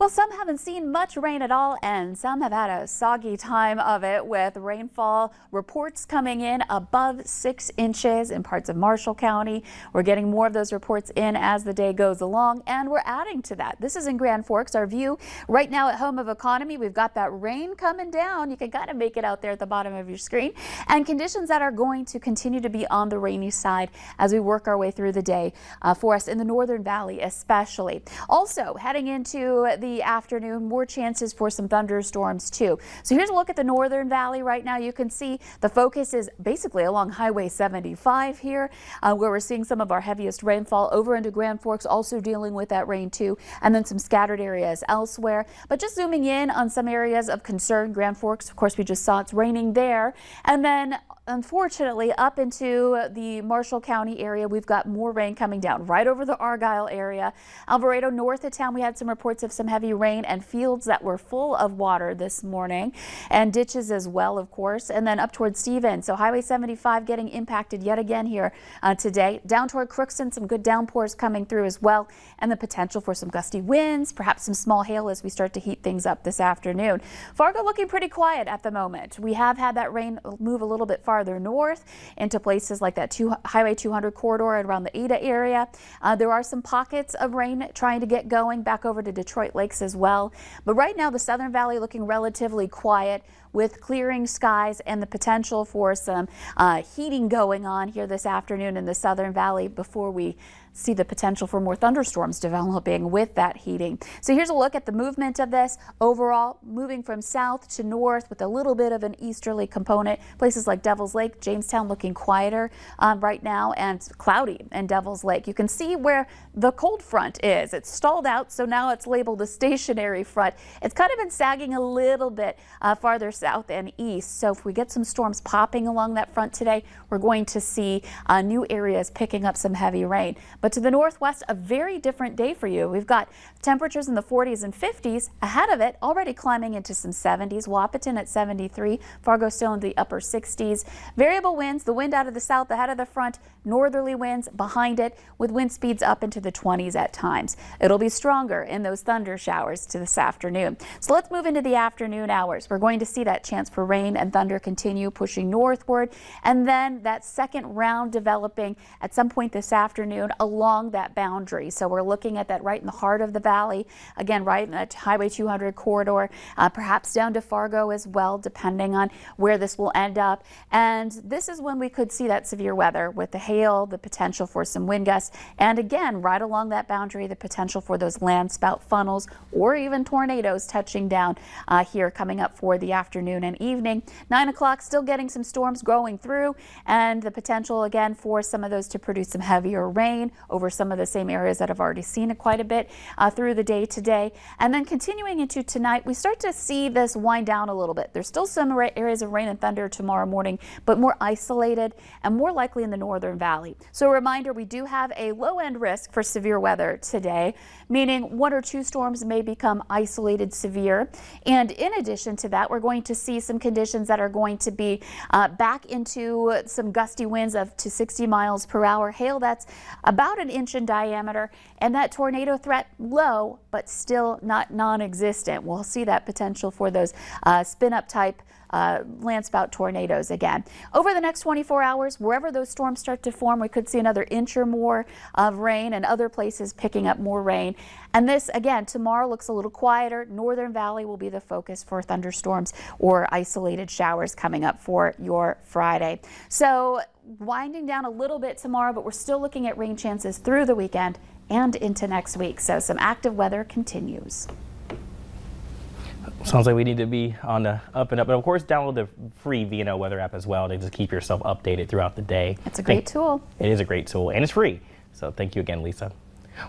Well, some haven't seen much rain at all, and some have had a soggy time of it with rainfall reports coming in above 6 inches in parts of Marshall County. We're getting more of those reports in as the day goes along, and we're adding to that. This is in Grand Forks, our view right now at Home of Economy. We've got that rain coming down. You can kind of make it out there at the bottom of your screen, and conditions that are going to continue to be on the rainy side as we work our way through the day for us in the Northern Valley especially. Also heading into the afternoon, more chances for some thunderstorms too. So here's a look at the Northern Valley right now. You can see the focus is basically along Highway 75 here, where we're seeing some of our heaviest rainfall over into Grand Forks, also dealing with that rain too, and then some scattered areas elsewhere. But just zooming in on some areas of concern, Grand Forks, of course, we just saw it's raining there. And then unfortunately, up into the Marshall County area, we've got more rain coming down right over the Argyle area. Alvarado north of town, we had some reports of some heavy rain and fields that were full of water this morning, and ditches as well, of course. And then up towards Stevens, so Highway 75 getting impacted yet again here today. Down toward Crookston, some good downpours coming through as well, and the potential for some gusty winds, perhaps some small hail as we start to heat things up this afternoon. Fargo looking pretty quiet at the moment. We have had that rain move a little bit farther north into places like that Highway 200 corridor and around the Ada area. There are some pockets of rain trying to get going back over to Detroit Lakes as well. But right now the Southern Valley looking relatively quiet with clearing skies and the potential for some heating going on here this afternoon in the Southern Valley before we see the potential for more thunderstorms developing with that heating. So here's a look at the movement of this overall, moving from south to north with a little bit of an easterly component. Places like Devil's Lake, Jamestown looking quieter right now, and cloudy in Devil's Lake. You can see where the cold front is. It's stalled out, so now it's labeled a stationary front. It's kind of been sagging a little bit farther south and east. So if we get some storms popping along that front today, we're going to see new areas picking up some heavy rain. But to the northwest, a very different day for you. We've got temperatures in the 40s and 50s. Ahead of it, already climbing into some 70s. Wahpeton at 73. Fargo still in the upper 60s. Variable winds, the wind out of the south ahead of the front, northerly winds behind it with wind speeds up into the 20s at times. It'll be stronger in those thunder showers to this afternoon. So let's move into the afternoon hours. We're going to see that chance for rain and thunder continue pushing northward, and then that second round developing at some point this afternoon along that boundary. So we're looking at that right in the heart of the valley, again right in that Highway 200 corridor, perhaps down to Fargo as well, depending on where this will end up. And this is when we could see that severe weather with the hail, the potential for some wind gusts, and again right along that boundary, the potential for those land spout funnels or even tornadoes touching down here coming up for the afternoon and evening. 9 o'clock, still getting some storms going through, and the potential again for some of those to produce some heavier rain over some of the same areas that have already seen it quite a bit through the day today. And then continuing into tonight, we start to see this wind down a little bit. There's still some areas of rain and thunder tomorrow morning, but more isolated and more likely in the Northern Valley. So a reminder, we do have a low end risk for severe weather today, meaning 1 or 2 storms may become isolated severe. And in addition to that, we're going to see some conditions that are going to be back into some gusty winds of to 60 miles per hour. Hail that's about an inch in diameter, and that tornado threat low, but still not non-existent. We'll see that potential for those spin-up type land spout tornadoes again. Over the next 24 hours, wherever those storms start to form, we could see another inch or more of rain, and other places picking up more rain. And this, again, tomorrow looks a little quieter. Northern Valley will be the focus for thunderstorms or isolated showers coming up for your Friday. So winding down a little bit tomorrow, but we're still looking at rain chances through the weekend and into next week. So some active weather continues. Sounds like we need to be on the up and up. And of course, download the free VNO weather app as well to just keep yourself updated throughout the day. It's a great tool. It is a great tool, and it's free. So thank you again, Lisa.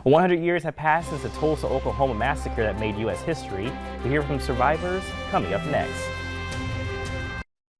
Well, 100 years have passed since the Tulsa, Oklahoma massacre that made U.S. history. We hear from survivors coming up next.